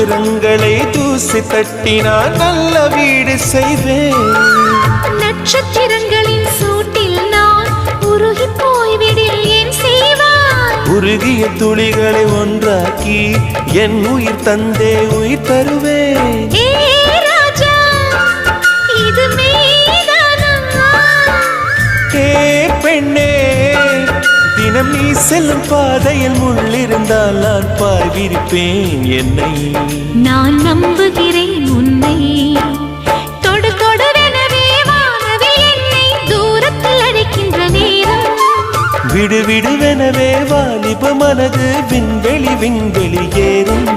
நட்சத்திரங்களை தூசி தட்டினால் நல்ல வீடு செய்வேன். நட்சத்திரங்களின் சூட்டில் நான் உருகி போய்விடில் என் செய்வாய். உருகிய துளிகளை ஒன்றாக்கி என் உயிர் தந்தே உயிர் தருவேன். ராஜா இது மெய்தானா? பெண்ணே, தினம் நீ செல்லும் பாதையில் முள்ளிருந்தால் நான் பார்விருப்பேன் என்னை. நான் நம்புகிறேன் உன்னை. தொடு தொடரெனவே வானவில் என்னை தூரத்தில் அழைக்கின்ற நேரம். விடு விடுவெனவே வாலிப மனது விண்வெளி விண்வெளி ஏறும்.